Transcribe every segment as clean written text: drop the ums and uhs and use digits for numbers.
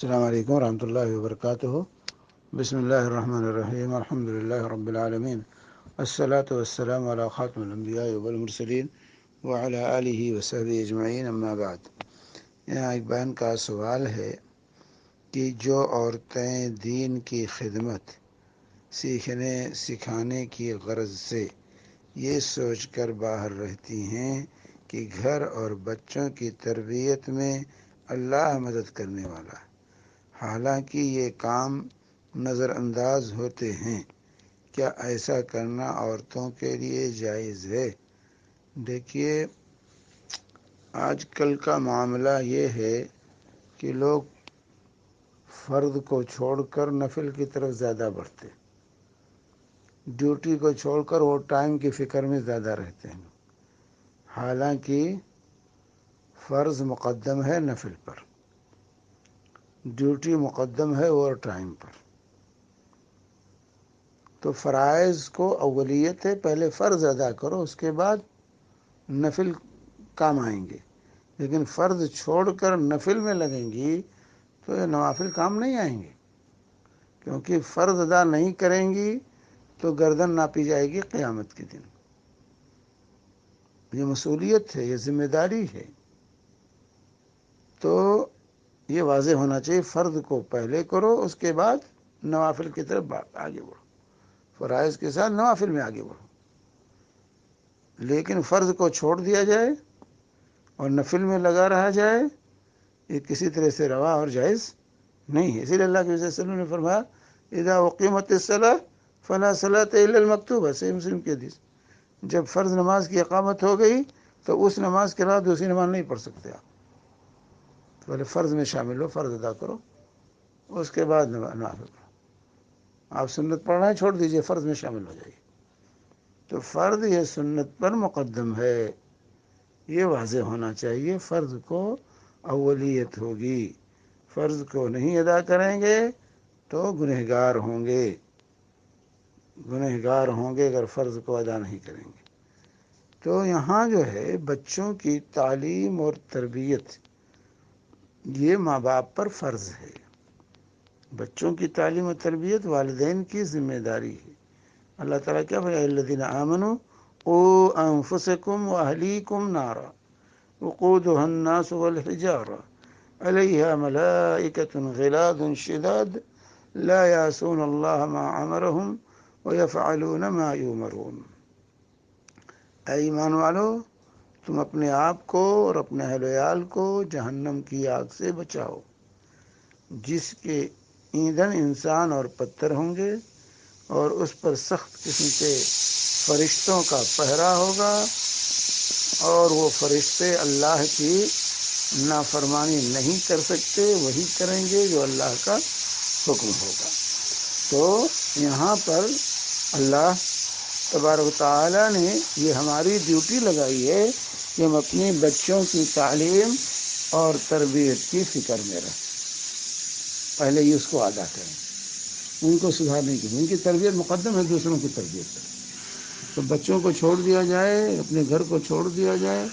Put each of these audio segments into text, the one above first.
السلام علیکم ورحمۃ اللہ وبرکاتہ۔ بسم اللہ الرحمن الرحیم، الحمد للہ رب العالمین، الصلاۃ والسلام علی خاتم الانبیاء والمرسلین وعلی آلہ وصحبہ اجمعین، اما بعد۔ یہاں ایک بہن کا سوال ہے کہ جو عورتیں دین کی خدمت سیکھنے سکھانے کی غرض سے یہ سوچ کر باہر رہتی ہیں کہ گھر اور بچوں کی تربیت میں اللہ مدد کرنے والا ہے، حالانکہ یہ کام نظر انداز ہوتے ہیں، کیا ایسا کرنا عورتوں کے لیے جائز ہے؟ دیکھیے، آج کل کا معاملہ یہ ہے کہ لوگ فرض کو چھوڑ کر نفل کی طرف زیادہ بڑھتے، ڈیوٹی کو چھوڑ کر وہ ٹائم کی فکر میں زیادہ رہتے ہیں، حالانکہ فرض مقدم ہے نفل پر، ڈیوٹی مقدم ہے اور ٹائم پر۔ تو فرائض کو اولیت ہے، پہلے فرض ادا کرو، اس کے بعد نفل کام آئیں گے۔ لیکن فرض چھوڑ کر نفل میں لگیں گی تو یہ نوافل کام نہیں آئیں گے، کیونکہ فرض ادا نہیں کریں گی تو گردن ناپی جائے گی قیامت کے دن۔ یہ مسئولیت ہے، یہ ذمہ داری ہے، تو یہ واضح ہونا چاہیے، فرض کو پہلے کرو، اس کے بعد نوافل کی طرف آگے بڑھو، فرائض کے ساتھ نوافل میں آگے بڑھو۔ لیکن فرض کو چھوڑ دیا جائے اور نفل میں لگا رہا جائے، یہ کسی طرح سے روا اور جائز نہیں ہے۔ اسی لیے اللہ کے رسول صلی اللہ علیہ وسلم نے فرمایا اذا اقیمت الصلاۃ فلا صلاۃ الا المکتوبہ، صحیح مسلم کی حدیث۔ جب فرض نماز کی اقامت ہو گئی تو اس نماز کے علاوہ دوسری نماز نہیں پڑھ سکتے آپ، پہلے فرض میں شامل ہو، فرض ادا کرو، اس کے بعد نوافل پڑھو۔ آپ سنت پڑھنا ہے چھوڑ دیجئے، فرض میں شامل ہو جائیے۔ تو فرض یہ سنت پر مقدم ہے، یہ واضح ہونا چاہیے، فرض کو اولیت ہوگی۔ فرض کو نہیں ادا کریں گے تو گنہگار ہوں گے، گنہگار ہوں گے اگر فرض کو ادا نہیں کریں گے۔ تو یہاں جو ہے بچوں کی تعلیم اور تربیت یہ ماں باپ پر فرض ہے، بچوں کی تعلیم و تربیت والدین کی ذمہ داری ہے۔ اللہ تعالیٰ کیا فرمایا الذین آمنوا قوا انفسکم واہلیکم نارا وقودها الناس والحجارہ علیہا ملائکۃ غلاظ شداد لا یعصون اللہ ما امرهم ویفعلون ما یؤمرون۔ اے ایمان والو، تم اپنے آپ کو اور اپنے اہل ویال کو جہنم کی آگ سے بچاؤ، جس کے ایندھن انسان اور پتھر ہوں گے، اور اس پر سخت قسم کے فرشتوں کا پہرا ہوگا، اور وہ فرشتے اللہ کی نافرمانی نہیں کر سکتے، وہی کریں گے جو اللہ کا حکم ہوگا۔ تو یہاں پر اللہ تبارک و تعالیٰ نے یہ ہماری ڈیوٹی لگائی ہے کہ ہم اپنے بچوں کی تعلیم اور تربیت کی فکر میں رہیں، پہلے یہ اس کو ادا کریں، ان کو سدھارنے کی، ان کی تربیت مقدم ہے دوسروں کی تربیت پر۔ تو بچوں کو چھوڑ دیا جائے، اپنے گھر کو چھوڑ دیا جائے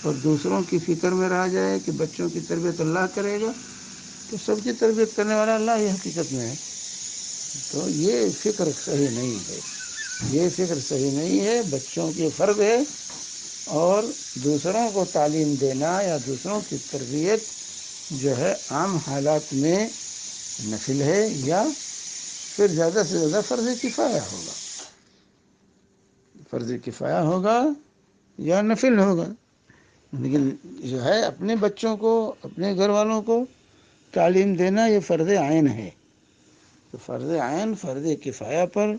اور دوسروں کی فکر میں رہا جائے کہ بچوں کی تربیت اللہ کرے گا، تو سب کی تربیت کرنے والا اللہ ہی حقیقت میں ہے۔ تو یہ فکر صحیح نہیں ہے، یہ فکر صحیح نہیں ہے۔ بچوں کی فرض ہے اور دوسروں کو تعلیم دینا یا دوسروں کی تربیت جو ہے عام حالات میں نفل ہے، یا پھر زیادہ سے زیادہ فرض کفایہ ہوگا، فرض کفایہ ہوگا یا نفل ہوگا۔ لیکن جو ہے اپنے بچوں کو، اپنے گھر والوں کو تعلیم دینا یہ فرض عین ہے۔ تو فرض عین فرض کفایہ پر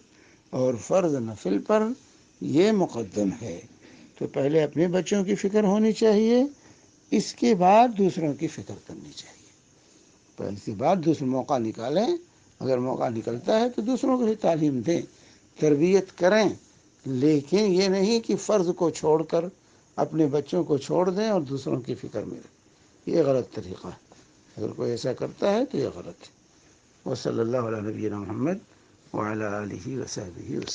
اور فرض نفل پر یہ مقدم ہے۔ تو پہلے اپنے بچوں کی فکر ہونی چاہیے، اس کے بعد دوسروں کی فکر کرنی چاہیے۔ پہلے کے بعد دوسرے موقع نکالیں، اگر موقع نکلتا ہے تو دوسروں کو بھی تعلیم دیں، تربیت کریں، لیکن یہ نہیں کہ فرض کو چھوڑ کر اپنے بچوں کو چھوڑ دیں اور دوسروں کی فکر میں رہیں، یہ غلط طریقہ ہے۔ اگر کوئی ایسا کرتا ہے تو یہ غلط ہے۔ وصلی اللہ علیہ نبینا محمد وعلی آلہ وصحبہ وسلم۔